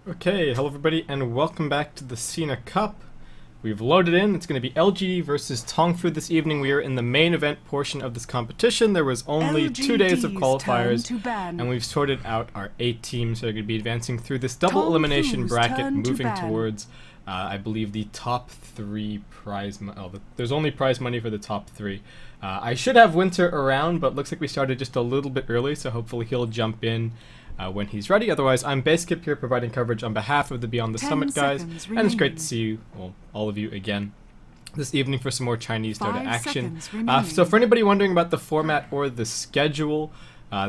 Okay, hello everybody, and welcome back to the Sina Cup. We've loaded in. It's going to be LGD versus Tongfu this evening. We are in the main event portion of this competition. There was only 2 days of qualifiers, and we've sorted out our 8 teams that are going to be advancing through this double elimination bracket, moving towards, I believe, the top 3 prize money. Oh, there's only prize money for the top 3. I should have Winter around, but looks like we started just a little bit early, so hopefully he'll jump in when he's ready. Otherwise, I'm Baseskip here providing coverage on behalf of the Beyond the Summit guys, and it's great to see you, well, all of you again this evening for some more Chinese Dota action. So for anybody wondering about the format or the schedule,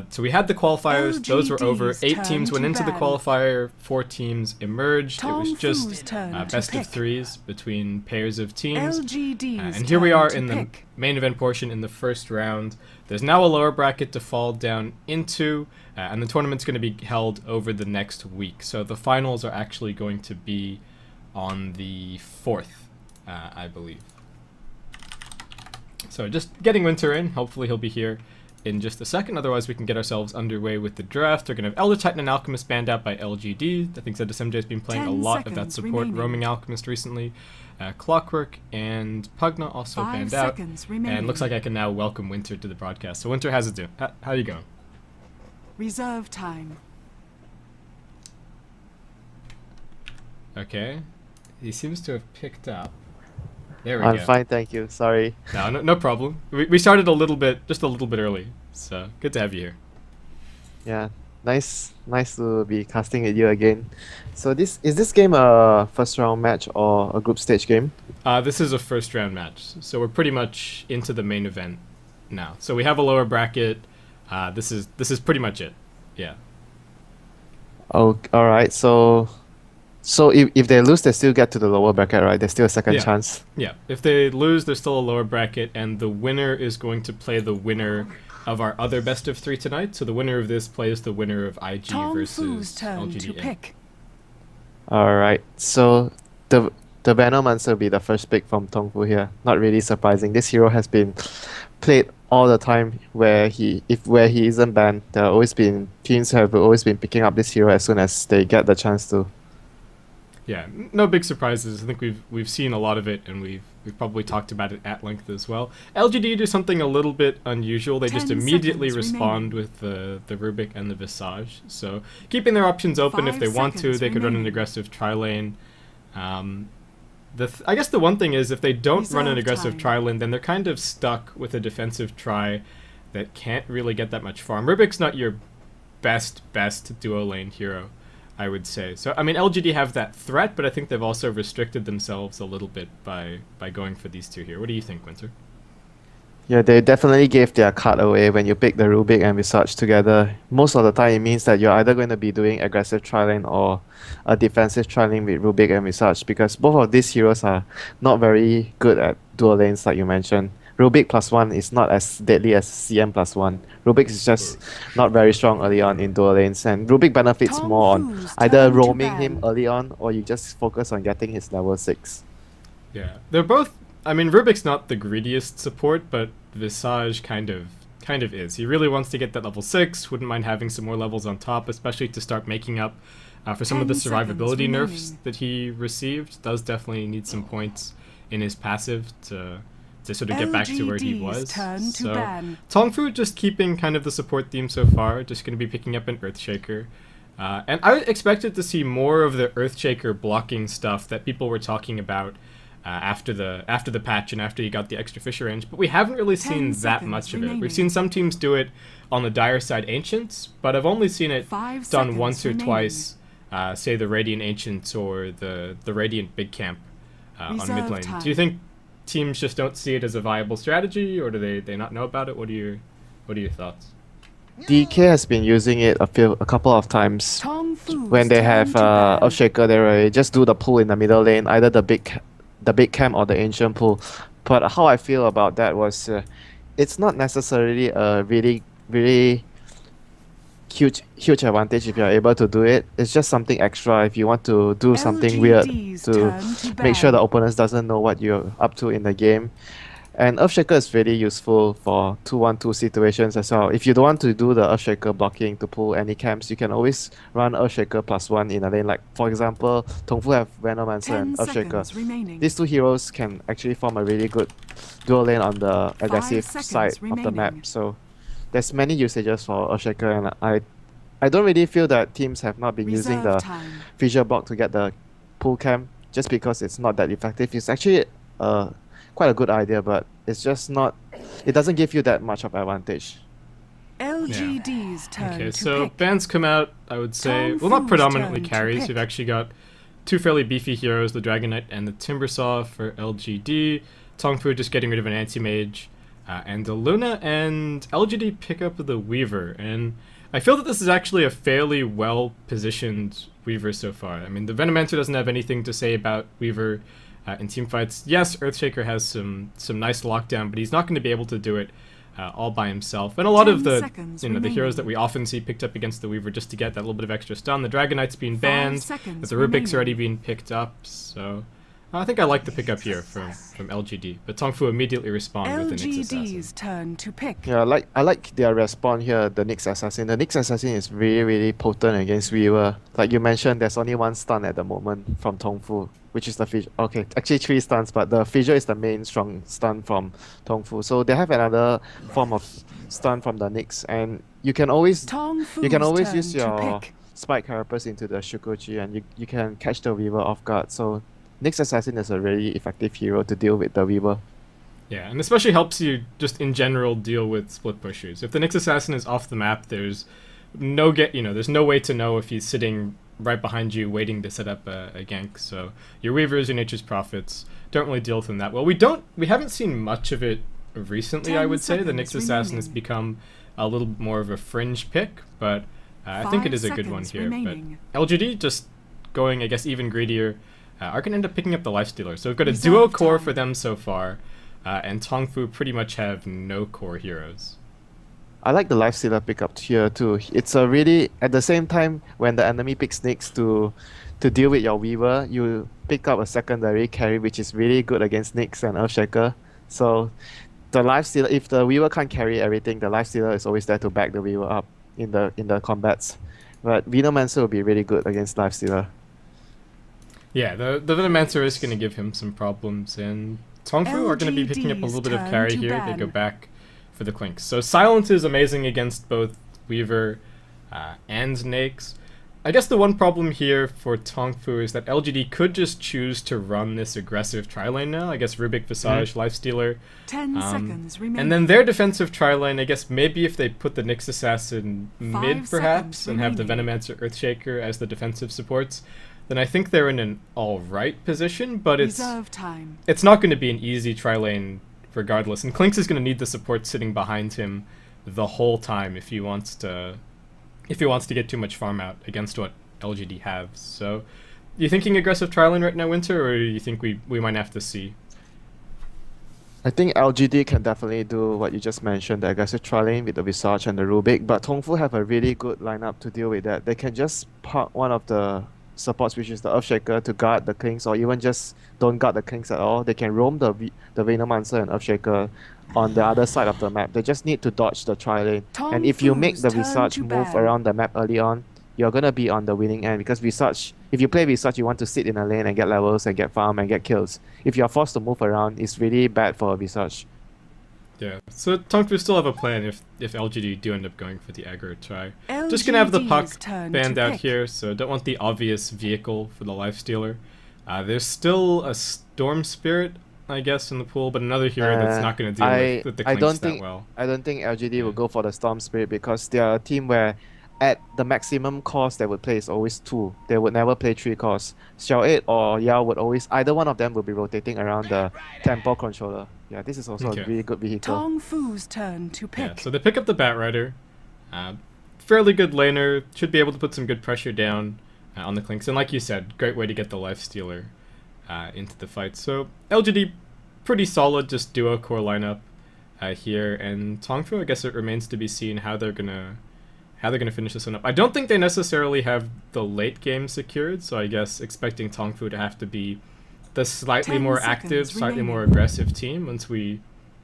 so we had the qualifiers, those were over. 8 teams went into the qualifier, 4 teams emerged. It was just best of 3s between pairs of teams. And here we are in the main event portion in the first round. There's now a lower bracket to fall down into, and the tournament's going to be held over the next week. So the finals are actually going to be on the 4th, I believe. So just getting Winter in. Hopefully he'll be here in just a second. Otherwise, we can get ourselves underway with the draft. We're going to have Elder Titan and Alchemist banned out by LGD. I think ZSMJ's been playing a lot of that support roaming Alchemist recently. Clockwork and Pugna also banned out. And looks like I can now welcome Winter to the broadcast. So Winter, how's it doing? How you going? Reserve time. Okay. He seems to have picked up. There we go. I'm fine, thank you. Sorry. No problem. We started just a little bit early, so good to have you here. Yeah, nice to be casting with you again. So is this game a first round match or a group stage game? This is a first round match, so we're pretty much into the main event now. So we have a lower bracket. This is pretty much it. Yeah. Oh, all right. So if they lose, they still get to the lower bracket, right? There's still a second chance. Yeah, if they lose, there's still a lower bracket, and the winner is going to play the winner of our other best of 3 tonight. So the winner of this plays the winner of IG versus LGD. All right. So the Venomancer will be the first pick from Tongfu here. Not really surprising. This hero has been played all the time where he isn't banned. There have always been teams have always been picking up this hero as soon as they get the chance to. Yeah, no big surprises. I think we've seen a lot of it, and we've probably talked about it at length as well. LGD do something a little bit unusual. They just immediately respond with the Rubik and the Visage. So keeping their options open if they want to, they could run an aggressive tri-lane. I guess the one thing is if they don't run an aggressive tri-lane, then they're kind of stuck with a defensive tri that can't really get that much farm. Rubik's not your best duo lane hero, I would say. So, I mean, LGD have that threat, but I think they've also restricted themselves a little bit by going for these 2 here. What do you think, Winter? Yeah, they definitely gave their card away when you pick the Rubik and Visage together. Most of the time, it means that you're either going to be doing aggressive tri-lane or a defensive tri-lane with Rubik and Visage, because both of these heroes are not very good at dual lanes, like you mentioned. Rubik +1 is not as deadly as CM +1. Rubik is just not very strong early on in dual lanes, and Rubik benefits more on either roaming him early on or you just focus on getting his level 6. Yeah, they're both. I mean, Rubik's not the greediest support, but Visage kind of is. He really wants to get that level 6. Wouldn't mind having some more levels on top, especially to start making up for some of the survivability nerfs that he received. Does definitely need some points in his passive to sort of get back to where he was. So Tongfu just keeping kind of the support theme so far, just going to be picking up an Earthshaker. And I expected to see more of the Earthshaker blocking stuff that people were talking about after the patch and after you got the extra Fisher range, but we haven't really seen that much of it. We've seen some teams do it on the Dire side Ancients, but I've only seen it done once or twice, say the Radiant Ancients or the Radiant Big Camp on mid lane. Do you think teams just don't see it as a viable strategy, or do they not know about it? What are your thoughts? DK has been using it a couple of times when they have Earthshaker. They just do the pull in the middle lane, either the big camp or the ancient pull. But how I feel about that was, it's not necessarily a really huge advantage if you're able to do it. It's just something extra if you want to do something weird to make sure the opponent doesn't know what you're up to in the game. And Earthshaker is really useful for 2-1-2 situations as well. If you don't want to do the Earthshaker blocking to pull any camps, you can always run Earthshaker +1 in a lane. Like, for example, Tongfu have Venomancer 10 and Earthshaker. seconds remaining. These two heroes can actually form a really good dual lane on the aggressive seconds side of the remaining. map. So there's many usages for Earthshaker, and I don't really feel that teams have not been using Reserve the time. Fissure block to get the pull camp just because it's not that effective. It's actually quite a good idea, but it's just not. It doesn't give you that much of advantage. LGD's turn Okay, to so pick. bans come out, I would say, well, not Tongfu's predominantly turn to carries. pick. We've actually got two fairly beefy heroes, the Dragon Knight and the Timbersaw for LGD. Tongfu just getting rid of an anti-mage and the Luna, and LGD pick up the Weaver. And I feel that this is actually a fairly well-positioned Weaver so far. I mean, the Venomancer doesn't have anything to say about Weaver in teamfights. Yes, Earthshaker has some nice lockdown, but he's not going to be able to do it all by himself. And a lot of 10 the seconds the heroes that remaining. we often see picked up against the Weaver just to get that little bit of extra stun. The Dragon Knight's been 5 banned, seconds but the Rubik's remaining. already been picked up, so I think I like the pickup here from LGD. But Tongfu immediately respond with the Nyx Assassin. LGD's turn to pick. Yeah, I like their respawn here, the Nyx Assassin. The Nyx Assassin is really, really potent against Weaver. Like you mentioned, there's only one stun at the moment from Tongfu, which is the Fissure. Okay, actually 3 stuns, but the Fissure is the main strong stun from Tongfu. So they have another form of stun from the Nyx, and you can always Tongfu's use turn to your pick. Spike Carapace into the Shukochi, and you can catch the Weaver off guard. So Nyx Assassin is a really effective hero to deal with the Weaver. Yeah, and especially helps you just in general deal with split pushers. If the Nyx Assassin is off the map, there's there's no way to know if he's sitting right behind you waiting to set up a gank. So your Weavers, your Nature's Prophets don't really deal with them that well. We haven't seen much of it recently, 10 I would say. The seconds Nyx Assassin has remaining. become a little bit more of a fringe pick, but I think it 5 is a good one seconds here. remaining. But LGD just going, I guess, even greedier, are going to end up picking up the Lifestealer. So we've got a Reserve duo core time. for them so far, and Tongfu pretty much have no core heroes. I like the Lifestealer pickup here too. It's a really, at the same time, when the enemy picks Nyx to deal with your Weaver, you pick up a secondary carry, which is really good against Nyx and Earthshaker. So the Lifestealer, if the Weaver can't carry everything, the Lifestealer is always there to back the Weaver up in the combats. But Venomancer will be really good against Lifestealer. Yeah, the Venomancer is going to give him some problems, and Tongfu are going to be picking up a little bit of LGD's carry turn to here. They go ban. back for the Clinks. So Silence is amazing against both Weaver and Nyx. I guess the one problem here for Tongfu is that LGD could just choose to run this aggressive tri-lane now. I guess Rubik, Visage, Lifestealer. 10 seconds remaining. And then their defensive tri-lane, I guess maybe if they put the Nyx Assassin 5 mid perhaps, seconds and have the remaining. Venomancer Earthshaker as the defensive supports, then I think they're in an alright position, but Reserve time. it's not going to be an easy tri-lane regardless. And Clinks is going to need the support sitting behind him the whole time if he wants to get too much farm out against what LGD have. So, you thinking aggressive tri-lane right now, Winter, or do you think we might have to see? I think LGD can definitely do what you just mentioned, the aggressive tri-lane with the Visage and the Rubik, but Tongfu have a really good lineup to deal with that. They can just park one of the supports, which is the Earthshaker, to guard the Kings, or even just don't guard the Kings at all. They can roam the Venomancer and Earthshaker on the other side of the map. They just need to dodge the tri-lane. And if you make the Tongfu's Visage turn to move ban. around the map early on, you're going to be on the winning end, because Visage, if you play Visage, you want to sit in a lane and get levels and get farm and get kills. If you're forced to move around, it's really bad for Visage. Yeah, so Tongfu still have a plan if LGD do end up going for the aggro try. Just gonna have the puck LGD's turn banned to out pick. here, so don't want the obvious vehicle for the Lifestealer. There's still a Storm Spirit, I guess, in the pool, but another hero that's not gonna deal with the I Clinks don't that think well. I don't think LGD Yeah. will go for the Storm Spirit, because they are a team where at the maximum cost they would play is always 2. They would never play 3 costs. Xiao 8 or Yao would always, either one of them will be rotating around the tempo controller. Yeah, this is also Okay. a really good vehicle. Tongfu's turn to Yeah, pick. so they pick up the Batrider. Fairly good laner, should be able to put some good pressure down on the Clinks, and like you said, great way to get the Lifestealer into the fight. So LGD, pretty solid, just duo core lineup here, and Tongfu, I guess it remains to be seen how they're gonna finish this one up. I don't think they necessarily have the late game secured, so I guess expecting Tongfu to have to be the slightly 10 more seconds active, slightly remaining. more aggressive team once we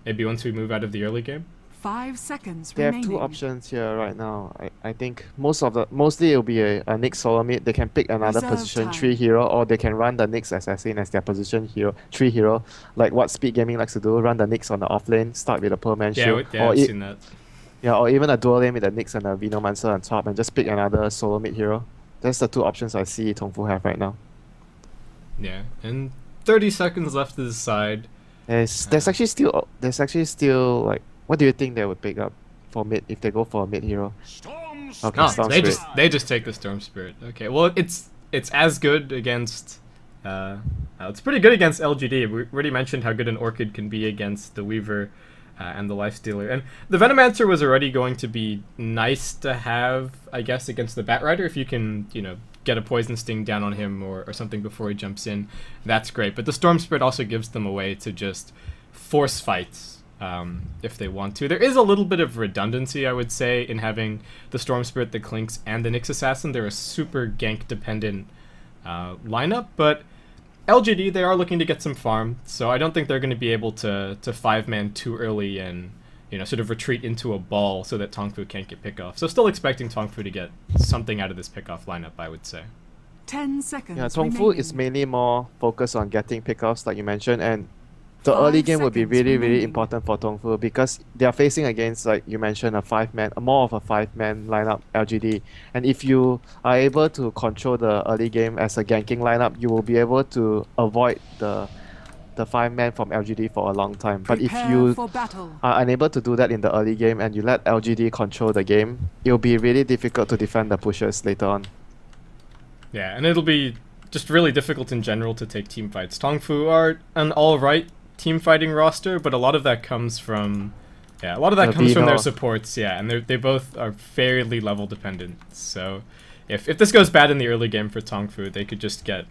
Maybe once we move out of the early game? 5 seconds They have remaining. two options here right now. I think mostly it'll be a Nyx solo mid. They can pick another Reserve position time. 3 hero, or they can run the Nyx assassin as their position hero 3 hero, like what Speed Gaming likes to do. Run the Nyx on the off lane, start with a Pearl Man shield, or I've seen that. or even a dual lane with the Nyx and a Venomancer on top, and just pick another solo mid hero. That's the two options I see Tongfu have right now. Yeah, and 30 seconds left to decide. There's actually still like, what do you think they would pick up for mid if they go for a mid hero? Okay, Oh, Storm they Spirit. they just take the Storm Spirit. Okay, well it's as good against. It's pretty good against LGD. We already mentioned how good an Orchid can be against the Weaver and the Lifestealer. And the Venomancer was already going to be nice to have, I guess, against the Batrider if you can, get a Poison Sting down on him or something before he jumps in. That's great. But the Storm Spirit also gives them a way to just force fights if they want to. There is a little bit of redundancy, I would say, in having the Storm Spirit, the Clinks, and the Nyx Assassin. They're a super gank-dependent lineup, but LGD, they are looking to get some farm, so I don't think they're going to be able to 5-man too early and sort of retreat into a ball so that Tongfu can't get pick-off. So still expecting Tongfu to get something out of this pick-off lineup, I would say. 10 seconds Yeah, Tongfu remaining. is mainly more focused on getting pickoffs, like you mentioned, and the 5 early game would be seconds really, really remaining. important for Tongfu because they are facing against, like you mentioned, more of a 5-man lineup LGD. And if you are able to control the early game as a ganking lineup, you will be able to avoid the 5-man from LGD for a long time. But if Prepare you for battle. are unable to do that in the early game and you let LGD control the game, it will be really difficult to defend the pushers later on. Yeah, and it'll be just really difficult in general to take team fights. Tongfu are an alright team fighting roster, but a lot of that comes from The comes from their Vino. supports, and they both are fairly level dependent. So if this goes bad in the early game for Tongfu, they could just get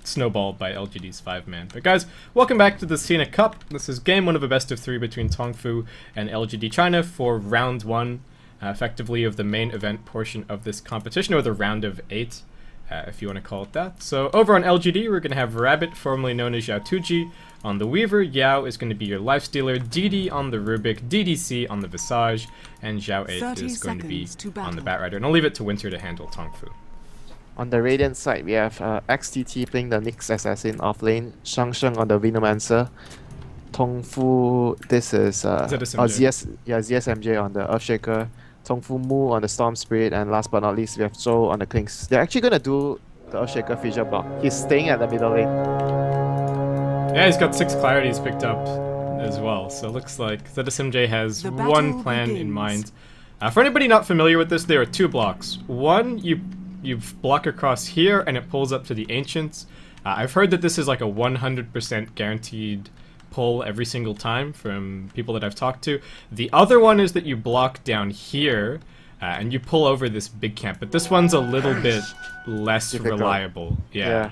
snowballed by LGD's 5-man. But guys, welcome back to the Sina Cup. This is game 1 of a best of 3 between Tongfu and LGD China for round 1, effectively of the main event portion of this competition, or the round of 8. If you want to call it that. So over on LGD, we're going to have Rabbit, formerly known as Yao Tuji, on the Weaver. Yao is going to be your Lifestealer, DD on the Rubik, DDC on the Visage, and Zhao 8 30 is going to be seconds to on the battle. Batrider. And I'll leave it to Winter to handle Tongfu. On the Radiant side, we have XTT playing the Nyx Assassin off lane, Shang on the Venomancer, Tongfu, this is ZSMJ. ZSMJ on the Earthshaker, Tongfu Mu on the Storm Spirit, and last but not least, we have Zhou on the Clinks. They're actually going to do the Earthshaker fissure block. He's staying at the middle lane. Yeah, he's got 6 clarities picked up as well, so it looks like ZSMJ has The one battle plan in begins. mind. For anybody not familiar with this, there are 2 blocks. One, you block across here and it pulls up to the Ancients. I've heard that this is like a 100% guaranteed pull every single time from people that I've talked to. The other one is that you block down here and you pull over this big camp, but this one's a little bit less Difficult. reliable. Yeah.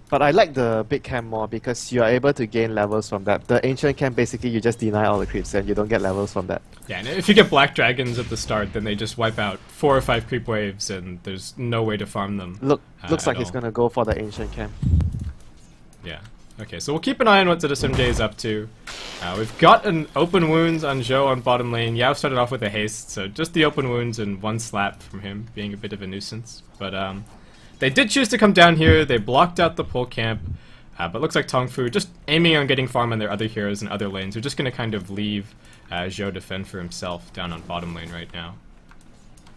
But I like the big camp more because you are able to gain levels from that. The ancient camp, basically you just deny all the creeps and you don't get levels from that. Yeah, and if you get black dragons at the start, then they just wipe out 4 or 5 creep waves and there's no way to farm them. Looks like at he's all. gonna go for the ancient camp. Yeah. Okay, so we'll keep an eye on what ZSMJ is up to. We've got an open wounds on Zhou on bottom lane. Yao started off with a haste, so just the open wounds and 1 slap from him, being a bit of a nuisance. But they did choose to come down here. They blocked out the pull camp, but looks like Tongfu just aiming on getting farm on their other heroes and other lanes. They're just going to kind of leave Zhou defend for himself down on bottom lane right now.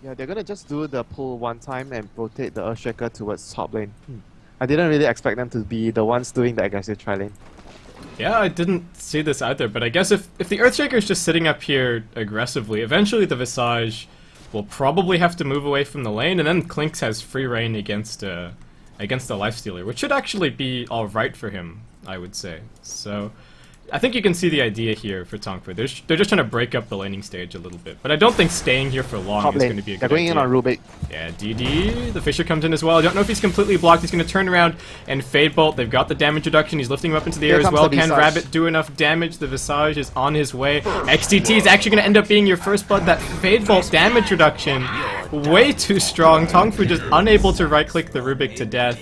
Yeah, they're gonna just do the pull one time and rotate the Earthshaker towards top lane. I didn't really expect them to be the ones doing the aggressive tri lane. Yeah, I didn't see this either, but I guess if the Earthshaker is just sitting up here aggressively, eventually the Visage will probably have to move away from the lane, and then Clinks has free reign against the Lifestealer, which should actually be alright for him, I would say. So I think you can see the idea here for Tongfu. They're just trying to break up the laning stage a little bit, but I don't think staying here for long Top is lane. going to be a They're good going in idea. on Rubik. Yeah, DD, the Fisher comes in as well. I don't know if he's completely blocked. He's going to turn around and Fade Bolt. They've got the damage reduction. He's lifting him up into the Here air as comes well. the Can Visage. Rabbit do enough damage? The Visage is on his way. XTT is actually going to end up being your first blood. That Fade Bolt damage reduction, way too strong. Tongfu just unable to right-click the Rubik to death.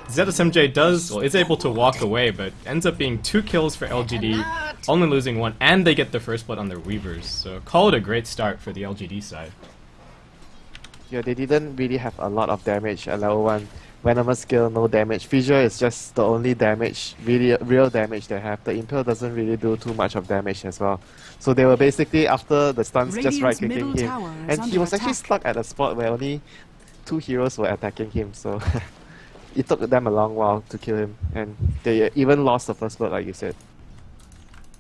ZSMJ is able to walk away, but ends up being 2 kills for LGD, only losing 1, and they get the first blood on their Weavers. So call it a great start for the LGD side. Yeah, they didn't really have a lot of damage at level 1. Venomous skill, no damage. Fissure is just the only damage, really real damage they have. The Impale doesn't really do too much of damage as well. So they were basically, after the stuns, just right-clicking him. And he was actually stuck at a spot where only 2 heroes were attacking him, so it took them a long while to kill him. And they even lost the first blood, like you said.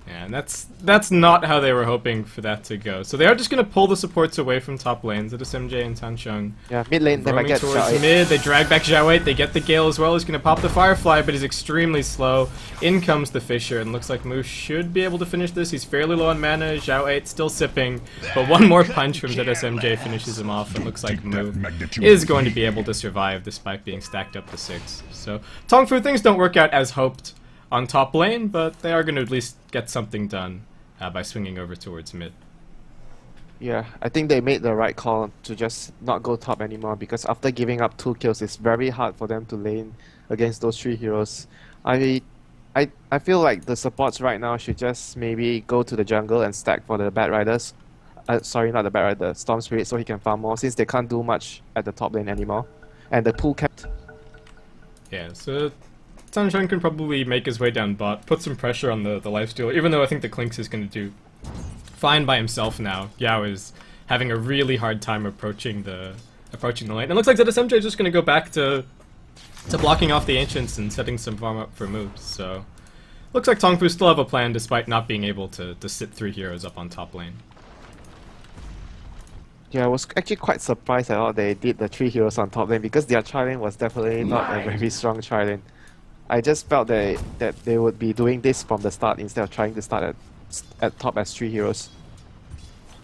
Yeah, and that's not how they were hoping for that to go. So they are just going to pull the supports away from top lanes. It is MJ and Tansheng. Yeah, mid lane, they might get towards mid. They drag back Zhao 8. They get the Gale as well. He's going to pop the Firefly, but he's extremely slow. In comes the Fissure, and looks like Moose should be able to finish this. He's fairly low on mana. Zhao 8 still sipping, but one more punch from ZSMJ finishes him off, and looks like Moo is going to be able to survive despite being stacked up to 6. So Tongfu, things don't work out as hoped on top lane, but they are going to at least get something done by swinging over towards mid. Yeah, I think they made the right call to just not go top anymore, because after giving up 2 kills, it's very hard for them to lane against those 3 heroes. I feel like the supports right now should just maybe go to the jungle and stack for the Bat Riders. Sorry, not the Bat Rider, Storm Spirit, so he can farm more, since they can't do much at the top lane anymore. And the pool kept... Yeah, so Tansheng can probably make his way down bot, put some pressure on the lifesteal, even though I think the Clinks is going to do fine by himself now. Yao is having a really hard time approaching the lane. And it looks like ZSMJ is just going to go back to blocking off the Ancients and setting some farm up for moves. So looks like Tongfu still have a plan despite not being able to sit 3 heroes up on top lane. Yeah, I was actually quite surprised at how they did the 3 heroes on top lane, because their tri-lane was definitely not a very strong tri-lane. I just felt that they would be doing this from the start instead of trying to start at top as 3 heroes.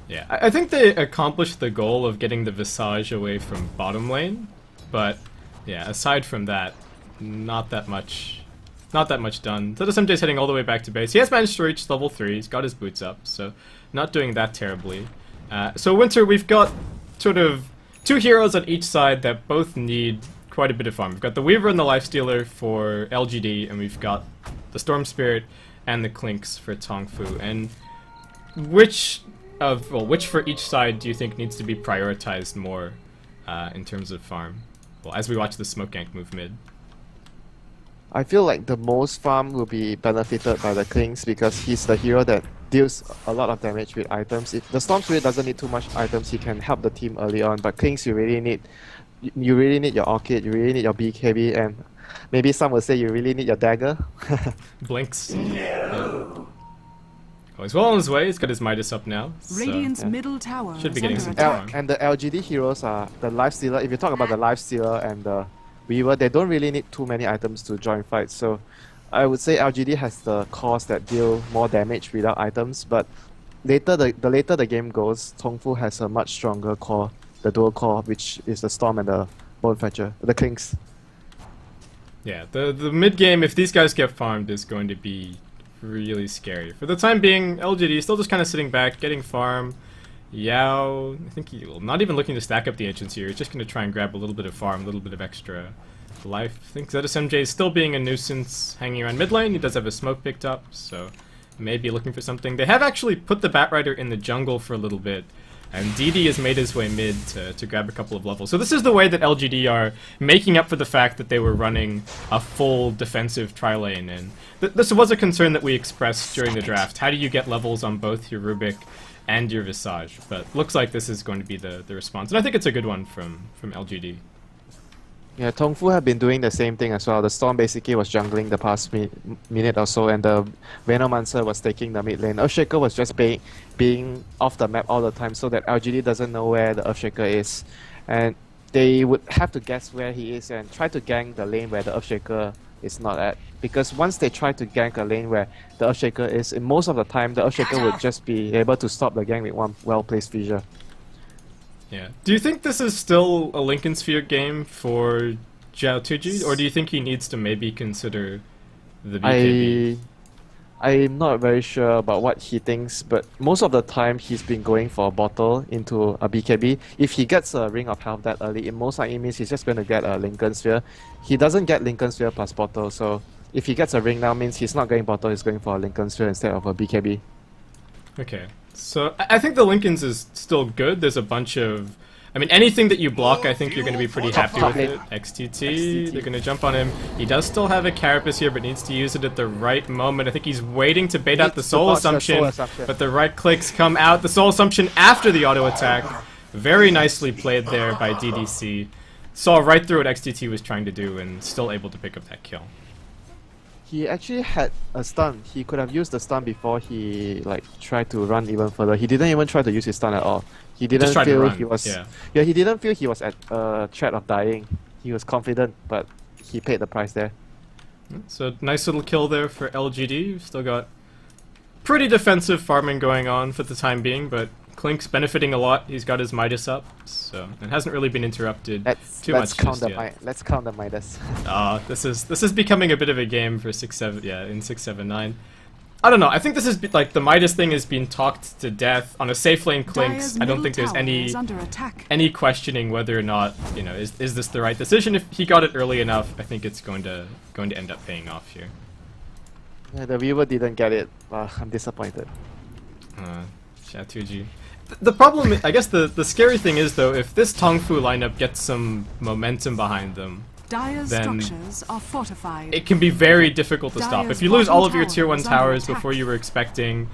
Yeah, I think they accomplished the goal of getting the Visage away from bottom lane, but yeah, aside from that, not that much done. ZSMJ's heading all the way back to base. He has managed to reach level 3, he's got his boots up, so not doing that terribly. So Winter, we've got sort of 2 heroes on each side that both need quite a bit of farm. We've got the Weaver and the Lifestealer for LGD, and we've got the Storm Spirit and the Clinks for Tongfu. And which for each side do you think needs to be prioritized more in terms of farm? Well, as we watch the Smoke Gank move mid. I feel like the most farm will be benefited by the Clinks, because he's the hero that deals a lot of damage with items. If the Storm Spirit doesn't need too much items, he can help the team early on, but Clinks you really need your Orchid, you really need your BKB, and maybe some will say you really need your dagger. Blinks. No. Oh, he's well on his way, he's got his Midas up now. Radiant's middle tower should be getting some attack. time. And the LGD heroes are the Lifestealer. If you talk about the Lifestealer and the Weaver, they don't really need too many items to join fights. So I would say LGD has the cores that deal more damage without items, but later the later the game goes, Tongfu has a much stronger core, the dual core, which is the Storm and the Bone Fetcher, the Clinks. Yeah, the mid game, if these guys get farmed, is going to be really scary. For the time being, LGD is still just kind of sitting back, getting farm. Yao, I think he's not even looking to stack up the Ancients here. He's just going to try and grab a little bit of farm, a little bit of extra life. I think ZSMJ is still being a nuisance hanging around mid lane. He does have a smoke picked up, so maybe looking for something. They have actually put the Bat Rider in the jungle for a little bit, and DD has made his way mid to grab a couple of levels. So this is the way that LGD are making up for the fact that they were running a full defensive tri-lane. And this was a concern that we expressed during the draft. How do you get levels on both your Rubik and your Visage? But looks like this is going to be the response. And I think it's a good one from LGD. Yeah, Tongfu have been doing the same thing as well. The Storm basically was jungling the past minute or so, and the Venomancer was taking the mid lane. Earthshaker was just being off the map all the time, so that LGD doesn't know where the Earthshaker is. And they would have to guess where he is and try to gank the lane where the Earthshaker is not at. Because once they try to gank a lane where the Earthshaker is, in most of the time, the Earthshaker would just be able to stop the gank with one well-placed Fissure. Yeah. Do you think this is still a Lincoln Sphere game for Zhao Tuji, or do you think he needs to maybe consider the BKB? I'm not very sure about what he thinks, but most of the time he's been going for a bottle into a BKB. If he gets a Ring of Health that early, it most likely means he's just going to get a Lincoln Sphere. He doesn't get Lincoln Sphere plus bottle, so if he gets a ring now, means he's not going bottle, he's going for a Lincoln Sphere instead of a BKB. Okay, so I think the Lincolns is still good. There's a bunch of... I mean, anything that you block, I think you're going to be pretty happy with it. XTT, they're going to jump on him. He does still have a Carapace here, but needs to use it at the right moment. I think he's waiting to bait out the Soul Assumption, but the right clicks come out. The Soul Assumption after the auto attack. Very nicely played there by DDC. Saw right through what XTT was trying to do and still able to pick up that kill. He actually had a stun. He could have used the stun before he tried to run even further. He didn't even try to use his stun at all. He didn't feel he was he didn't feel he was at threat of dying. He was confident, but he paid the price there. So nice little kill there for LGD. We've still got pretty defensive farming going on for the time being, but Klink's benefiting a lot. He's got his Midas up, so it hasn't really been interrupted too much just yet. Let's count the Midas. This is becoming a bit of a game for 6-7. Yeah, in 6-7-9. I don't know. I think this is like the Midas thing has been talked to death on a safe lane. Klink's. I don't think there's any questioning whether or not is this the right decision. If he got it early enough, I think it's going to end up paying off here. Yeah, the viewer didn't get it. I'm disappointed. Shatuji. The problem, I guess the scary thing is though, if this Tongfu lineup gets some momentum behind them, then structures are fortified. It can be very difficult to stop. If you lose all of your tier 1 towers before you were expecting,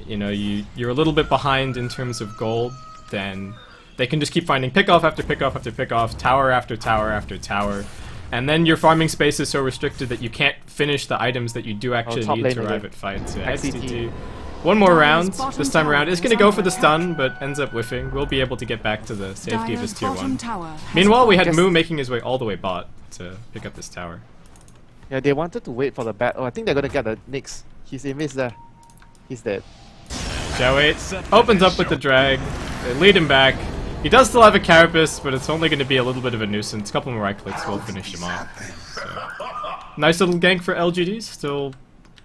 you're a little bit behind in terms of gold, then they can just keep finding pick-off after pick-off after pick-off, tower after tower after tower, and then your farming space is so restricted that you can't finish the items that you do actually need to arrive at fights. Yeah, XTT. One more round, this time around. It's going to go for the stun, but ends up whiffing. We'll be able to get back to the safety of his tier 1. Meanwhile, we had Moo making his way all the way bot to pick up this tower. Yeah, they wanted to wait for the bat. Oh, I think they're going to get the Nyx. He's invis there. He's dead. Shall wait. Opens up with the drag. They lead him back. He does still have a Carapace, but it's only going to be a little bit of a nuisance. A couple more right clicks will finish him off. So, nice little gank for LGD. Still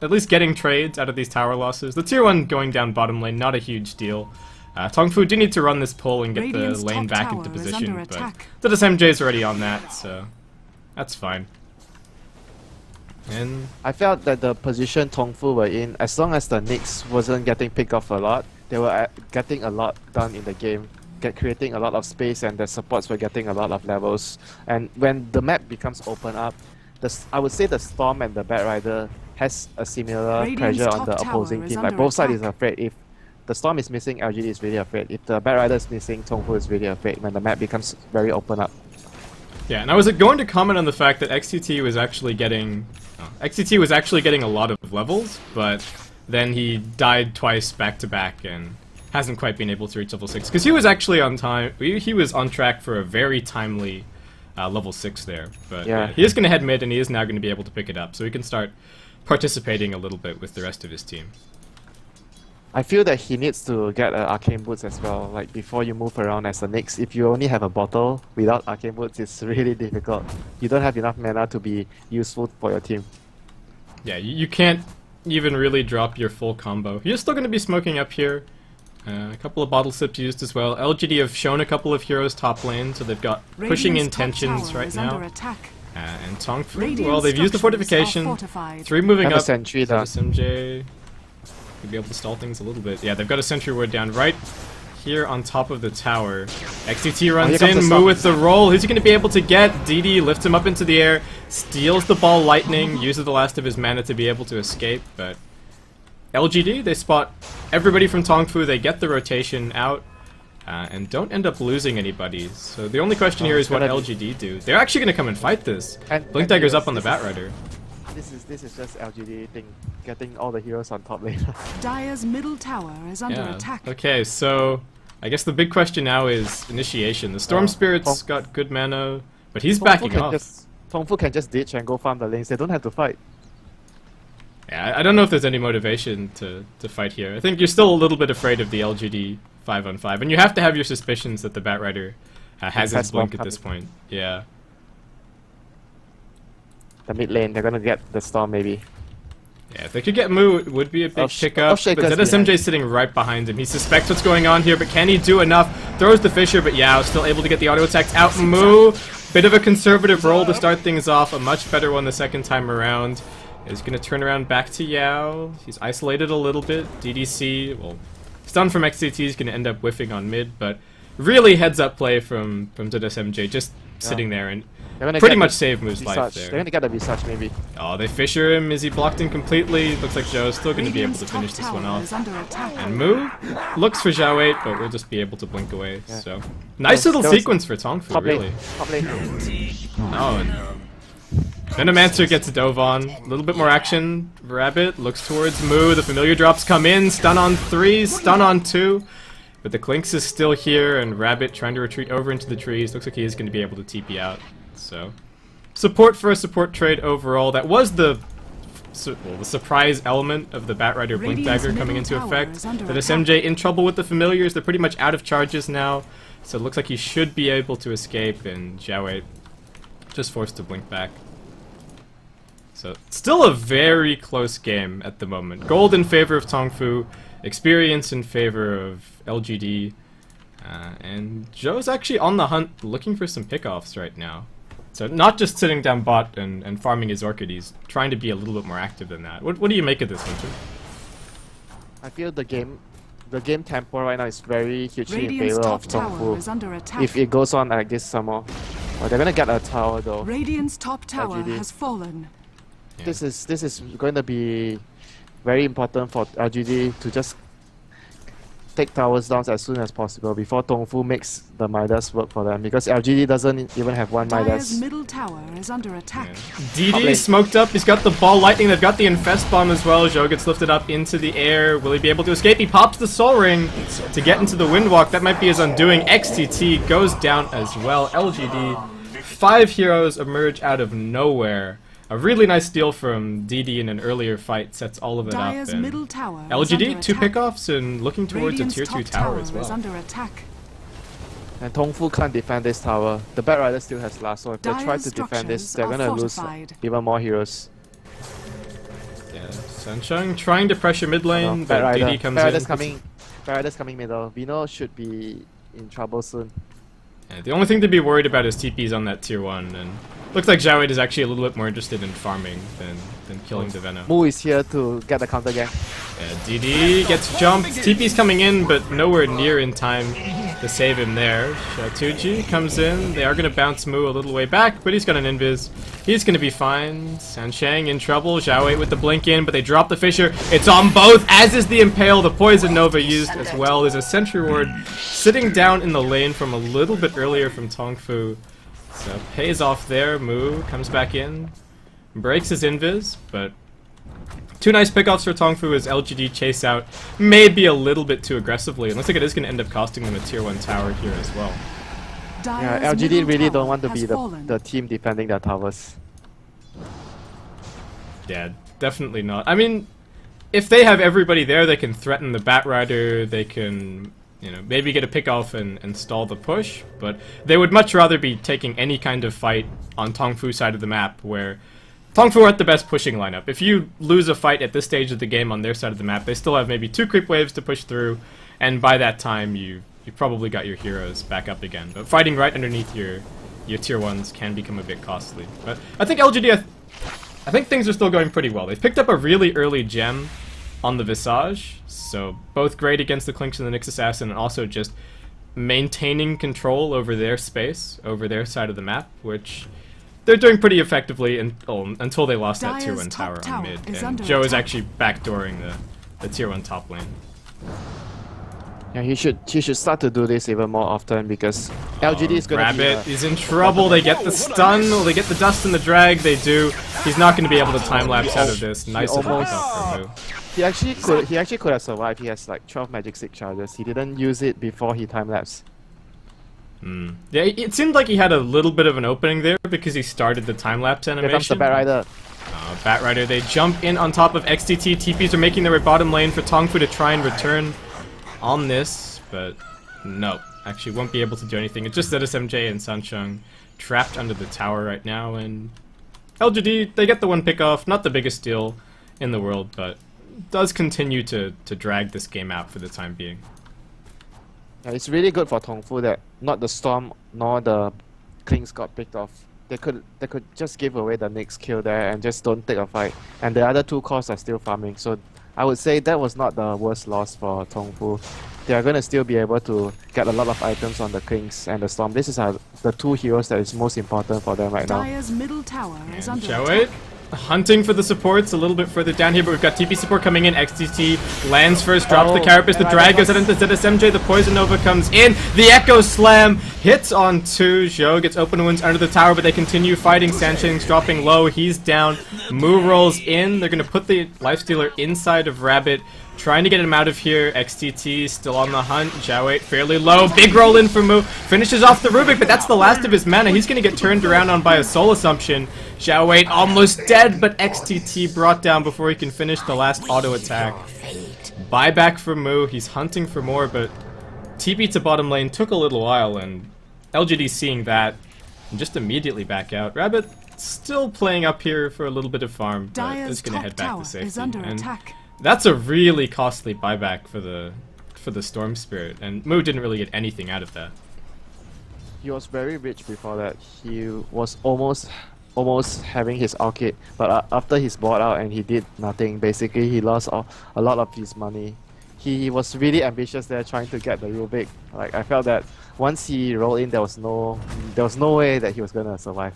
at least getting trades out of these tower losses. The tier 1 going down bottom lane, not a huge deal. Tongfu do need to run this pull and get the lane back into position, but the SMJ is already on that, so that's fine. And I felt that the position Tongfu were in, as long as the Nyx wasn't getting picked off a lot, they were getting a lot done in the game, creating a lot of space, and the supports were getting a lot of levels. And when the map becomes open up, I would say the Storm and the Batrider has a similar pressure on the opposing team. Like both sides is afraid. If the Storm is missing, LGD is really afraid. If the Batrider is missing, Tongfu is really afraid when the map becomes very open up. Yeah, and I was going to comment on the fact that XTT was actually getting a lot of levels, but then he died twice back to back and hasn't quite been able to reach level 6 because he was actually on time. He was on track for a very timely level 6 there, but yeah. He is going to head mid and he is now going to be able to pick it up, so he can start participating a little bit with the rest of his team. I feel that he needs to get Arcane Boots as well, like before you move around as a Nyx. If you only have a bottle without Arcane Boots, it's really difficult. You don't have enough mana to be useful for your team. Yeah, you can't even really drop your full combo. You're still going to be smoking up here. A couple of bottle sips used as well. LGD have shown a couple of heroes top lane, so they've got pushing intentions right now. And Tongfu, well, they've used the fortification. 3 moving up. Sentry down. SMJ could be able to stall things a little bit. Yeah, they've got a sentry ward down right here on top of the tower. XTT runs in, Moo with the roll. Who's he going to be able to get? DD lifts him up into the air, steals the ball lightning, uses the last of his mana to be able to escape, but LGD, they spot everybody from Tongfu, they get the rotation out, and don't end up losing anybody. So the only question here is what LGD do. They're actually going to come and fight this. Blink Dagger's up on the Batrider. This is just LGD thing, getting all the heroes on top lane. Dire's middle tower is under attack. Okay, so I guess the big question now is initiation. The Storm Spirit's got good mana, but he's backing off. Tongfu can just ditch and go farm the lanes. They don't have to fight. Yeah, I don't know if there's any motivation to fight here. I think you're still a little bit afraid of the LGD 5-on-5, and you have to have your suspicions that the Batrider has his blink at this point. Yeah. The mid lane, they're gonna get the Storm maybe. Yeah, if they could get Mu, it would be a big pickup. But ZSMJ sitting right behind him. He suspects what's going on here, but can he do enough? Throws the Fisher, but Yao still able to get the auto attacks out. Mu, bit of a conservative roll to start things off. A much better one the second time around. Is going to turn around back to Yao. He's isolated a little bit. DDC, well, stun from XCT is going to end up whiffing on mid, but really heads up play from ZSMJ, just sitting there and pretty much save Mu's life there. They're going to get a Visage maybe. Oh, they Fisher him. Is he blocked in completely? Looks like Zhou's still going to be able to finish this one off. And Mu looks for Zhao 8, but we'll just be able to blink away. Yeah. So nice little sequence for Tongfu, really. Top lane. Oh, and Venomancer gets dove on. A little bit more action. Rabbit looks towards Mu. The familiar drops come in. Stun on 3, stun on 2. But the Clinks is still here, and Rabbit trying to retreat over into the trees. Looks like he is going to be able to TP out. So, support for a support trade overall. That was the surprise element of the Batrider Blink Dagger coming into effect. That SMJ in trouble with the familiars. They're pretty much out of charges now. So it looks like he should be able to escape, and Zhao 8 just forced to blink back. So, still a very close game at the moment. Gold in favor of Tongfu, experience in favor of LGD, and Zhou's actually on the hunt looking for some pickoffs right now. So not just sitting down bot and farming his Orchid, he's trying to be a little bit more active than that. What do you make of this, Winter? I feel the game tempo right now is very hugely in favor of Tongfu. If it goes on like this summer, well, they're gonna get a tower though. Radiant's top tower LGD has fallen. Yeah. This is going to be very important for LGD to just take towers down as soon as possible before Tongfu makes the Midas work for them, because LGD doesn't even have one Midas. Dire's middle tower is under attack. DD smoked up, he's got the ball lightning, they've got the Infest Bomb as well. Zhou gets lifted up into the air. Will he be able to escape? He pops the Soul Ring to get into the Windwalk. That might be his undoing. XTT goes down as well. LGD, 5 heroes emerge out of nowhere. A really nice deal from DD in an earlier fight sets all of it up. And middle tower LGD, 2 pickoffs and looking towards a tier 2 tower as well. Is under attack. And Tongfu can't defend this tower. The Batrider still has last, so if they try to defend this, they're gonna lose even more heroes. Yeah, Sunshine trying to pressure mid lane, but DD comes in. Batrider's coming middle. Vino should be in trouble soon. Yeah, the only thing to be worried about is TPs on that tier 1, and looks like Zhao 8 is actually a little bit more interested in farming than killing the Venom. Mu is here to get the counter gang. Yeah, DD gets jumped. TP's coming in, but nowhere near in time to save him there. Shatuji comes in. They are going to bounce Mu a little way back, but he's got an invis. He's going to be fine. Sanshang in trouble. Zhao 8 with the blink in, but they drop the Fisher. It's on both, as is the Impale. The Poison Nova used as well. There's a Sentry Ward sitting down in the lane from a little bit earlier from Tongfu. So pays off there. Mu comes back in, breaks his invis, but 2 nice pickoffs for Tongfu as LGD chase out maybe a little bit too aggressively. It looks like it is going to end up costing them a tier 1 tower here as well. Yeah, LGD really don't want to be the team defending their towers. Yeah, definitely not. I mean, if they have everybody there, they can threaten the Batrider, they can, you know, maybe get a pick off and stall the push, but they would much rather be taking any kind of fight on Tongfu's side of the map, where Tongfu aren't the best pushing lineup. If you lose a fight at this stage of the game on their side of the map, they still have maybe 2 creep waves to push through, and by that time you probably got your heroes back up again. But fighting right underneath your tier 1s can become a bit costly. But I think LGD, I think things are still going pretty well. They've picked up a really early gem on the Visage, so both great against the Clinks and the Nyx Assassin, and also just maintaining control over their space, over their side of the map, which they're doing pretty effectively until they lost that tier 1 tower on mid, and Zhou is actually backdooring the tier 1 top lane. Yeah, he should start to do this even more often, because LGD is going to be... Rabbit is in trouble. They get the stun, or they get the dust and the drag. They do. He's not going to be able to time lapse out of this. Nice little pickup for Mu. He actually could have survived. He has like 12 magic stick charges. He didn't use it before he time lapsed. Yeah, it seemed like he had a little bit of an opening there because he started the time lapse animation. Here comes the Batrider. Batrider, they jump in on top of XTT. TPs are making their way bottom lane for Tongfu to try and return on this, but no, actually won't be able to do anything. It's just that SMJ and Sanshang trapped under the tower right now, and LGD, they get the 1 pick off, not the biggest deal. in the world, but does continue to drag this game out for the time being. Yeah, it's really good for Tongfu that not the Storm nor the Klings got picked off. They could just give away the next kill there and just don't take a fight. And the other two cores are still farming. So I would say that was not the worst loss for Tongfu. They are going to still be able to get a lot of items on the Klings and the Storm. This is the two heroes that is most important for them right now. Dire's middle tower is under Shall attack. we? Hunting for the supports a little bit further down here, but we've got TP support coming in. XTT lands first, drops the Carapace, the drag goes out into ZSMJ, the Poison Nova comes in, the Echo Slam hits on two. Zhou gets open wounds under the tower, but they continue fighting. Sansheng's dropping low, he's down. Mu rolls in, they're going to put the Lifestealer inside of Rabbit, trying to get him out of here. XTT still on the hunt. Xiao fairly low. Big roll in for Mu. Finishes off the Rubik, but that's the last of his mana. He's going to get turned around on by a Soul Assumption. Xiao almost dead, but XTT brought down before he can finish the last auto attack. Buyback for Mu. He's hunting for more, but TP to bottom lane took a little while, and LGD seeing that and just immediately back out. Rabbit still playing up here for a little bit of farm, but is Dire's going to top head back tower to safety. is under And attack. that's a really costly buyback for the Storm Spirit, and Mu didn't really get anything out of that. He was very rich before that. He was almost having his orchid, but after he's bought out and he did nothing, basically he lost a lot of his money. He was really ambitious there, trying to get the Rubik. Like, I felt that once he rolled in, there was no way that he was gonna survive.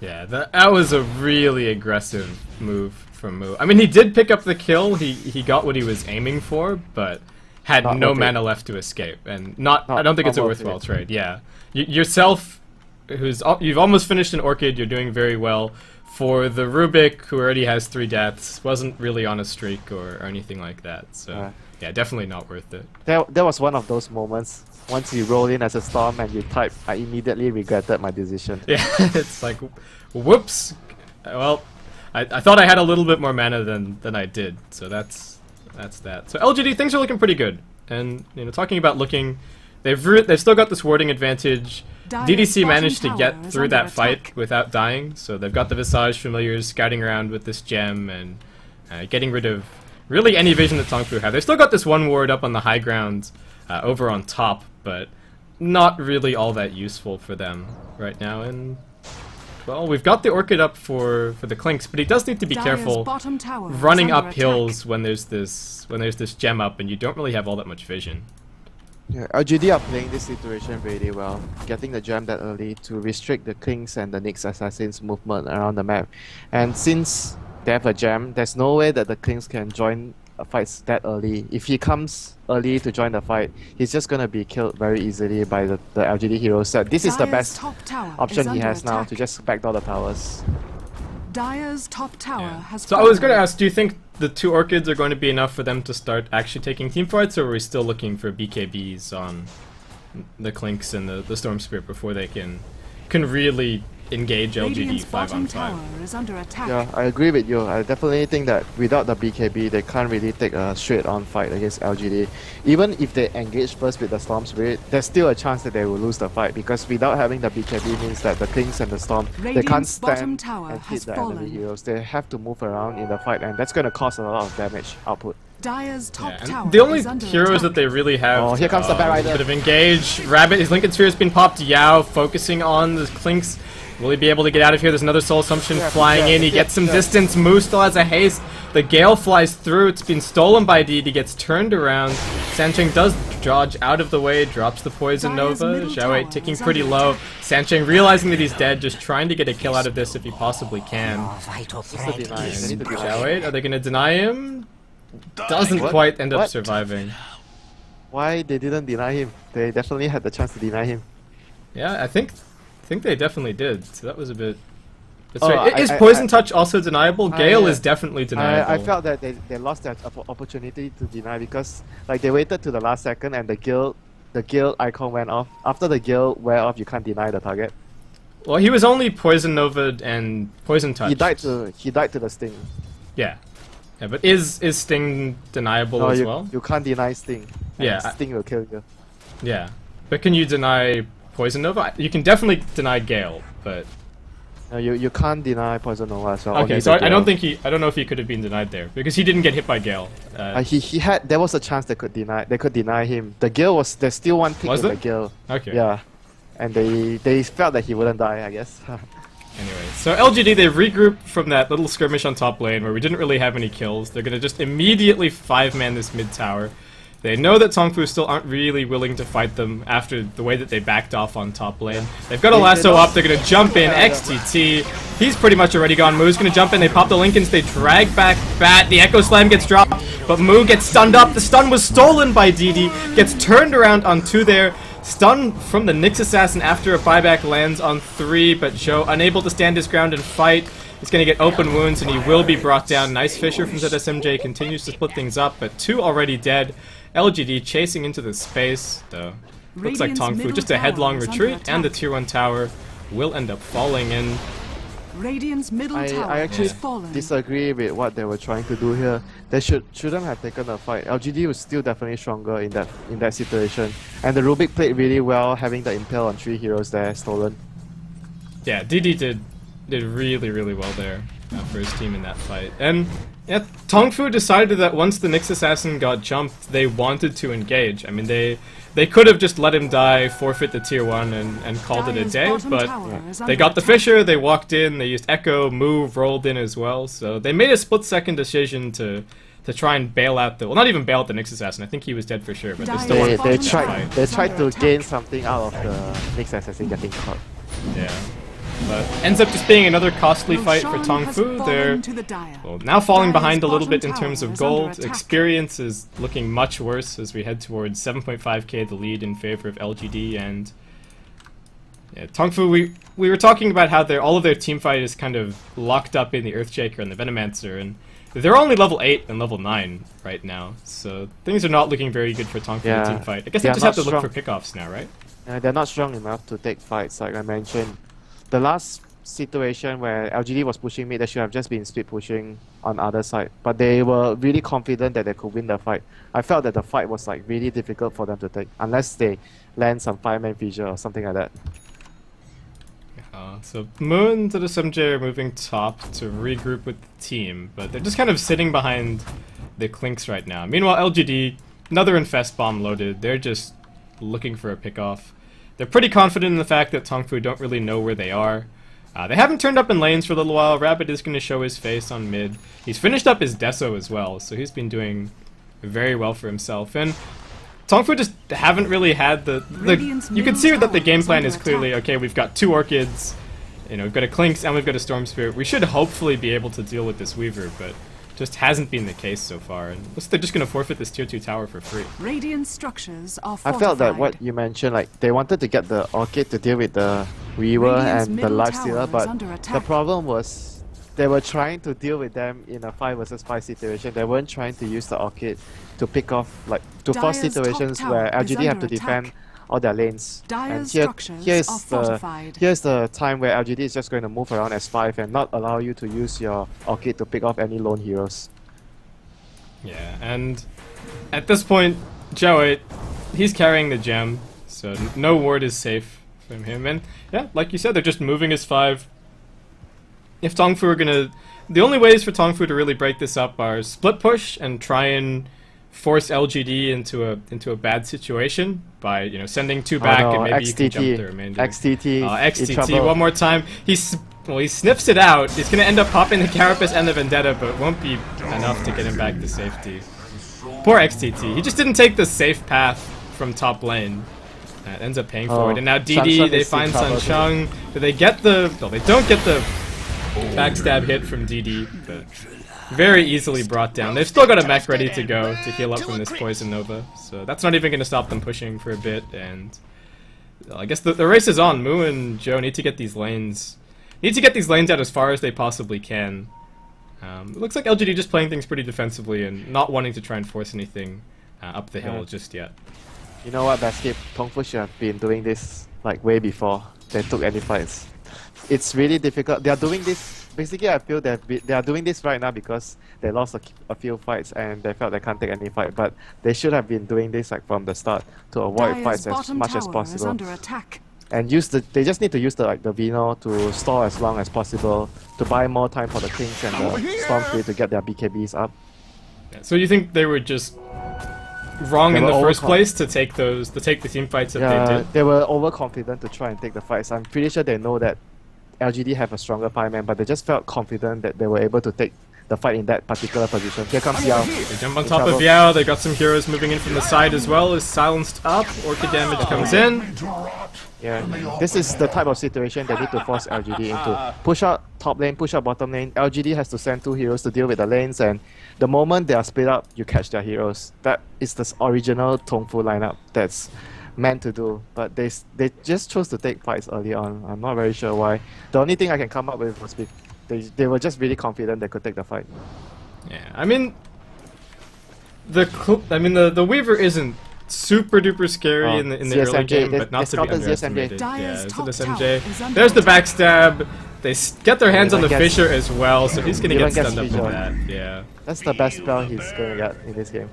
Yeah, that was a really aggressive move from Mu. I mean, he did pick up the kill. He got what he was aiming for, but had Not no worth it. mana left to escape, and I don't think it's a not worth worthwhile it. trade. Yeah, yourself, you've almost finished an Orchid. You're doing very well. For the Rubik, who already has 3 deaths, wasn't really on a streak or anything like that. So yeah, definitely not worth it. That was one of those moments. Once you roll in as a Storm and you type, I immediately regretted my decision. Yeah, it's like, whoops. Well, I thought I had a little bit more mana than I did, so that's that. So LGD, things are looking pretty good, and talking about looking, they've still got this warding advantage. DDC managed to get through that fight without dying, so they've got the Visage familiars scouting around with this gem and getting rid of really any vision that Tongfu have. They've still got this one ward up on the high ground over on top, but not really all that useful for them right now. And well, we've got the Orchid up for the Clinks, but he does need to be careful running up hills when there's this gem up and you don't really have all that much vision. Yeah, LGD are playing this situation really well, getting the gem that early to restrict the Kings and the Nyx Assassins' movement around the map. And since they have a gem, there's no way that the Kings can join fights that early. If he comes early to join the fight, he's just gonna be killed very easily by the LGD heroes. So this is the best option he has now, to just backdoor the towers. Dire's top tower has So I was going to ask, do you think the 2 Orchids are going to be enough for them to start actually taking team fights, or are we still looking for BKBs on the Clinks and the Storm Spirit before they can really engage LGD 5 on 5? Is under attack. Yeah, I agree with you. I definitely think that without the BKB, they can't really take a straight-on fight against LGD. Even if they engage first with the Storm Spirit, there's still a chance that they will lose the fight, because without having the BKB means that the Kings and the Storm, they can't stand and hit the enemy heroes. They have to move around in the fight, and that's going to cause a lot of damage output. Dire's top Yeah, tower and the only is under heroes attack. that they really have Oh, here comes the Bat Rider. bit of engage. Rabbit, his Lincoln Sphere has been popped. Yao focusing on the Clinks. Will he be able to get out of here? There's another Soul Assumption flying in. He gets some distance. Moose still has a haste. The Gale flies through. It's been stolen by Deed. He gets turned around. Sancheng does dodge out of the way, drops the Poison Dire's Nova. middle Xiao tower ticking is pretty under low. attack. Sancheng realizing that he's dead, just trying to get a kill out of this if he possibly can. Just to deny. They need to deny. Xiao, are they going to deny him? Doesn't What? quite end up What? surviving. Why they didn't deny him? They definitely had the chance to deny him. Yeah, I think they definitely did. So that was a bit. That's Oh, right. Is I- Poison Touch also deniable? Gale is definitely deniable. I felt that they lost that opportunity to deny, because like they waited to the last second and the guild icon went off. After the guild wear off, you can't deny the target. Well, he was only Poison Nova and Poison Touch. He died to the sting. Yeah. Yeah, but is Sting deniable No, as you, well? you can't deny sting. And Yeah, sting will kill you. Yeah. But can you deny Poison Nova? You can definitely deny Gale, but No, you can't deny Poison Nova as well. Okay, only so the I don't Gale. think I don't know if he could have been denied there because he didn't get hit by Gale. He had there was a chance they could deny him. The Gale was there's still one tick Was in there? the Gale. Okay. Yeah, and they felt that he wouldn't die, I guess. Anyway, so LGD, they regrouped from that little skirmish on top lane where we didn't really have any kills. They're gonna just immediately 5-man this mid tower. They know that Tongfu still aren't really willing to fight them after the way that they backed off on top lane. They've got a lasso up, they're gonna jump in, XTT, he's pretty much already gone. Moo's gonna jump in, they pop the Lincolns, they drag back Bat, the Echo Slam gets dropped, but Moo gets stunned up, the stun was stolen by DD, gets turned around on 2 there, stun from the Nyx Assassin after a buyback lands on 3, but Joe unable to stand his ground and fight. He's going to get open wounds and he will be brought down. Nice Fisher from ZSMJ continues to split things up, but 2 already dead. LGD chasing into the space, though. Looks like Tongfu just a headlong retreat, and the tier 1 tower will end up falling in. Radiant's middle tower I actually has fallen. disagree with what they were trying to do here. They shouldn't have taken a fight. LGD was still definitely stronger in that situation, and the Rubik played really well, having the impale on 3 heroes there stolen. Yeah, DD did really well there for his team in that fight. And yeah, Tongfu decided that once the Nyx Assassin got jumped, they wanted to engage. I mean, they could have just let him die, forfeit the tier 1, and called it a day, but they got the Fisher, they walked in, they used Echo, Move, rolled in as well, so they made a split-second decision to try and bail out the... Well, not even bail out the Nyx Assassin, I think he was dead for sure, but they still wanted They to tried fight. to gain something out of the Nyx Assassin getting caught. Yeah. But ends up just being another costly fight for Tongfu. They're now falling behind a little bit in terms of gold. Experience is looking much worse as we head towards 7.5k the lead in favor of LGD. And yeah, Tongfu, we were talking about how all of their team fight is kind of locked up in the Earthshaker and the Venomancer, and they're only level 8 and level 9 right now, so things are not looking very good for Tongfu in the team fight. I guess they just have to look for pickoffs now, right? They're not strong enough to take fights, like I mentioned. The last situation where LGD was pushing mid, they should have just been split pushing on other side. But they were really confident that they could win the fight. I felt that the fight was like really difficult for them to take, unless they land some 5-man fissure or something like that. So Moon to the SMJ are moving top to regroup with the team, but they're just kind of sitting behind the Clinks right now. Meanwhile, LGD, another Infest bomb loaded, they're just looking for a pickoff. They're pretty confident in the fact that Tongfu don't really know where they are. They haven't turned up in lanes for a little while. Rabbit is going to show his face on mid. He's finished up his Deso as well, so he's been doing very well for himself. And Tongfu just haven't really had you can see that the game plan is clearly, okay, we've got 2 Orchids, you know, we've got a Clinks and we've got a Storm Spirit. We should hopefully be able to deal with this Weaver, but just hasn't been the case so far, and they're just going to forfeit this tier 2 tower for free. Radiant structures are I fortified. felt that what you mentioned, like they wanted to get the Orchid to deal with the Weaver and the Lifestealer, but the problem was they were trying to deal with them in a 5 versus 5 situation. They weren't trying to use the Orchid to pick off, like to force situations where LGD have to defend all their lanes. And here's the time where LGD is just going to move around as 5 and not allow you to use your Orchid to pick off any lone heroes. Yeah, and at this point, Joey, he's carrying the gem, so no ward is safe from him. And yeah, like you said, they're just moving as 5. If Tongfu are gonna... The only ways for Tongfu to really break this up are split push and try and force LGD into a bad situation by, you know, sending 2 back and maybe you can jump the remainder. XTT one more time. He sniffs it out. He's gonna end up popping the Carapace and the Vendetta, but won't be enough to get him back to safety. Poor XTT. He just didn't take the safe path from top lane. That ends up paying for it. And now DD, they find Sansheng. Do they get the... No, they don't get the backstab hit from DD, but very easily brought down. They've still got a mech ready to go to heal up from this Poison Nova, so that's not even going to stop them pushing for a bit, and I guess the race is on. Moo and Joe need to get these lanes out as far as they possibly can. It looks like LGD just playing things pretty defensively and not wanting to try and force anything up the hill just yet. You know what, Basket? Tongfu should have been doing this like way before they took any fights. It's really difficult. They are doing this. Basically, I feel that they are doing this right now because they lost a few fights and they felt they can't take any fight. But they should have been doing this like from the start to avoid fights as much as possible. and they just need to use the Vino to stall as long as possible to buy more time for the Kings and the Storm Spirit to get their BKBs up. Yeah, so you think they were just wrong They in were the first overcon- place to take the team fights that they did? They were overconfident to try and take the fights. I'm pretty sure they know that LGD have a stronger fireman, but they just felt confident that they were able to take the fight in that particular position. Here comes Yao. They jump on top of Yao, they got some heroes moving in from the side as well, is silenced up, Orchid damage comes in. Yeah, this is the type of situation they need to force LGD into. Push out top lane, push out bottom lane. LGD has to send 2 heroes to deal with the lanes, and the moment they are split up, you catch their heroes. That is the original Tongfu lineup that's meant to do, but they just chose to take fights early on. I'm not very sure why. The only thing I can come up with was they were just really confident they could take the fight. Yeah, I mean, the Weaver isn't super duper scary in the early game, but not to be underestimated. Yeah, it's an SMJ. There's the backstab. They get their hands on the Fissure as well, so he's gonna get stunned up with that. Yeah, that's the best spell he's gonna get in this game.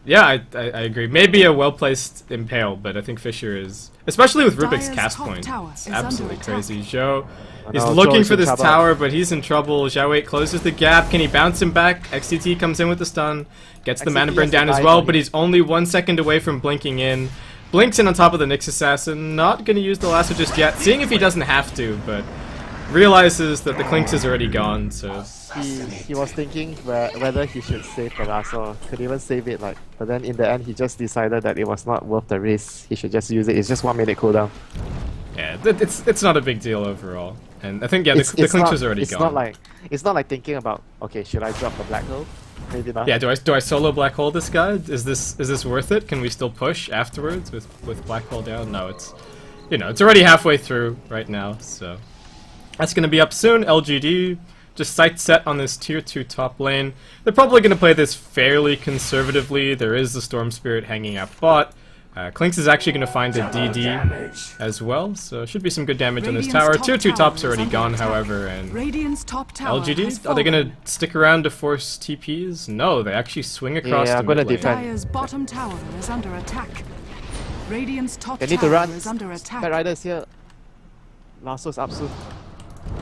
Yeah, I agree. Maybe a well-placed Impale, but I think Fissure is, especially with Rubik's cast point, it's absolutely crazy. Zhou is looking for this tower, but he's in trouble. Xiao 8 closes the gap. Can he bounce him back? XTT comes in with the stun, gets the mana burn down as well, but he's only 1 second away from blinking in. Blinks in on top of the Nyx Assassin, not going to use the lasso just yet, seeing if he doesn't have to, but realizes that the Clinks is already gone, so... He was thinking whether he should save the lasso, could even save it, but then in the end he just decided that it was not worth the risk. He should just use it. It's just 1 minute cooldown. Yeah, it's not a big deal overall, and I think the Clinks is already gone. It's not like thinking about, okay, should I drop the black hole? Maybe not. Yeah, do I solo black hole this guy? Is this worth it? Can we still push afterwards with black hole down? No, it's it's already halfway through right now, so that's gonna be up soon. LGD just sight set on this tier 2 top lane. They're probably gonna play this fairly conservatively. There is the Storm Spirit hanging out bot. Clinks is actually going to find a DD as well, so should be some good damage on this tower. Tier 2 top's already gone, however, and LGD, are they going to stick around to force TPs? No, they actually swing across to mid lane. Dire's bottom tower is under attack. Radiant's top they need to tower run. is under attack. Bad Riders here. Lasso's up soon.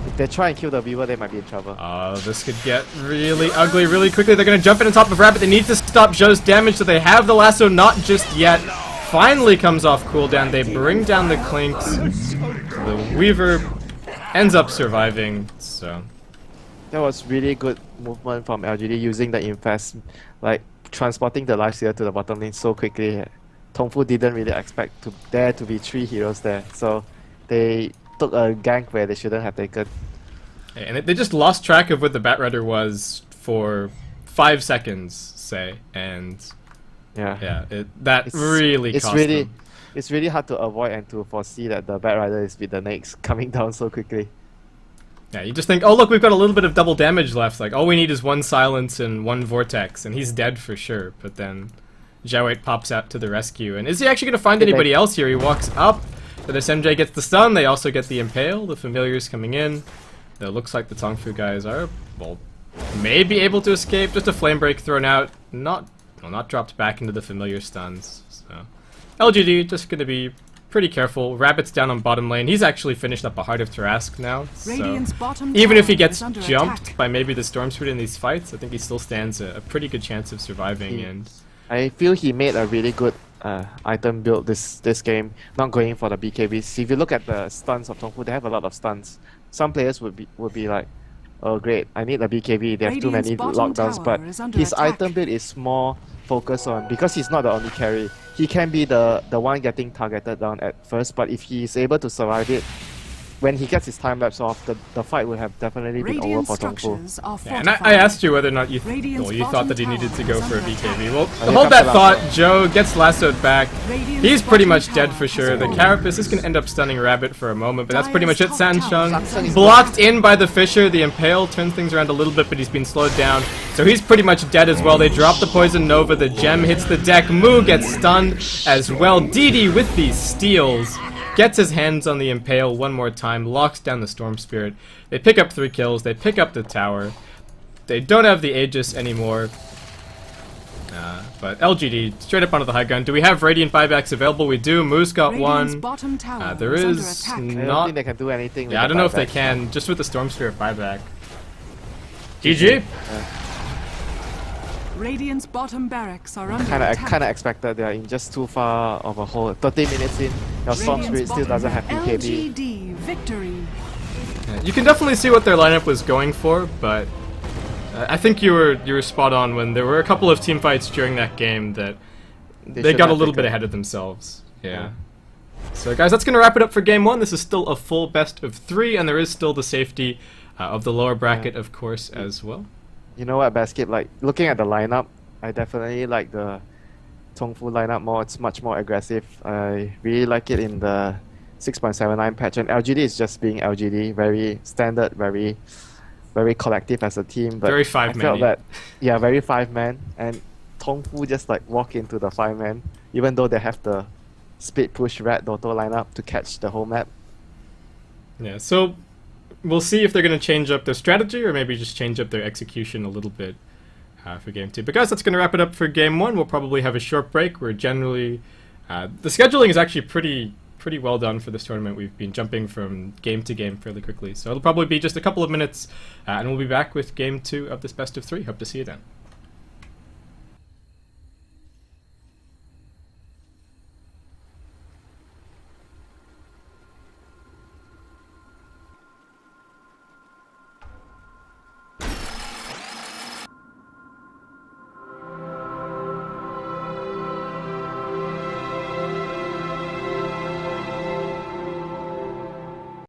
If they try and kill the Weaver, they might be in trouble. This could get really ugly really quickly. They're going to jump in on top of Rabbit. They need to stop Zhou's damage, so they have the lasso, not just yet. Finally comes off cooldown. They bring down the Clinks. The Weaver ends up surviving, so... That was really good movement from LGD using the Infest, transporting the Lifestealer to the bottom lane so quickly. Tongfu didn't really expect there to be 3 heroes there, so they took a gank where they shouldn't have taken. And they just lost track of what the Batrider was for 5 seconds, say, and... Yeah, that really cost them. It's really hard to avoid and to foresee that the Batrider is with the Nyx coming down so quickly. Yeah, you just think, oh look, we've got a little bit of double damage left. Like, all we need is 1 silence and 1 vortex, and he's dead for sure. But then Xiao 8 pops out to the rescue, and is he actually going to find anybody else here? He walks up, the SMJ gets the stun, they also get the Impale, the Familiars coming in. It looks like the Tongfu guys are, well, maybe able to escape. Just a Flame Break thrown out, not dropped back into the Familiar stuns. So LGD just going to be pretty careful. Rabbit's down on bottom lane. He's actually finished up a Heart of Tarrasque now. So even if he gets jumped by maybe the Storm Spirit in these fights, I think he still stands a pretty good chance of surviving. And I feel he made a really good item build this game, not going for the BKBs. If you look at the stuns of Tongfu, they have a lot of stuns. Some players would be like, oh great, I need a BKB, they have too many lockdowns, but his item build is more focused on, because he's not the only carry, he can be the one getting targeted down at first, but if he is able to survive it, when he gets his time lapse off, the fight would have definitely been over for Tongfu. Yeah, and I asked you whether or not you thought that he needed to go for a BKB. Well, hold that thought. Zhou gets lassoed back. He's pretty much dead for sure. The Carapace is going to end up stunning Rabbit for a moment, but that's pretty much it. Sansheng blocked in by the Fissure. The Impale turns things around a little bit, but he's been slowed down. So he's pretty much dead as well. They drop the Poison Nova. The gem hits the deck. Mu gets stunned as well. DD with these steals gets his hands on the Impale one more time, locks down the Storm Spirit. They pick up 3 kills, they pick up the tower. They don't have the Aegis anymore. But LGD, straight up onto the high ground. Do we have Radiant buybacks available? We do. Moose got Radiant's one. bottom tower There is is under attack. I don't not... think they can do anything. Yeah, I don't know if they can, just with the Storm Spirit buyback. GG! Radiant's bottom barracks are under Kinda attack. expected. They are in just too far of a hole. 30 minutes in, your Storm Radiant's Spirit still doesn't have bottom- BKB. LGD victory. You can definitely see what their lineup was going for, but I think you were spot on when there were a couple of team fights during that game that they should got a have little bit taken- ahead of themselves. Yeah. So guys, that's going to wrap it up for game 1. This is still a full best of 3, and there is still the safety of the lower bracket, of course, as well. You know what, Basket? Like looking at the lineup, I definitely like the Tongfu lineup more. It's much more aggressive. I really like it in the 6.79 patch, and LGD is just being LGD, very standard, very collective as a team. But Very I five-man-y. felt that, yeah, very 5-man, and Tongfu just like walk into the 5-man, even though they have the split push red DotA lineup to catch the whole map. Yeah, so we'll see if they're going to change up their strategy or maybe just change up their execution a little bit for game 2. But guys, that's going to wrap it up for game 1. We'll probably have a short break. We're generally... the scheduling is actually pretty well done for this tournament. We've been jumping from game to game fairly quickly. So it'll probably be just a couple of minutes, and we'll be back with game 2 of this best of 3. Hope to see you then.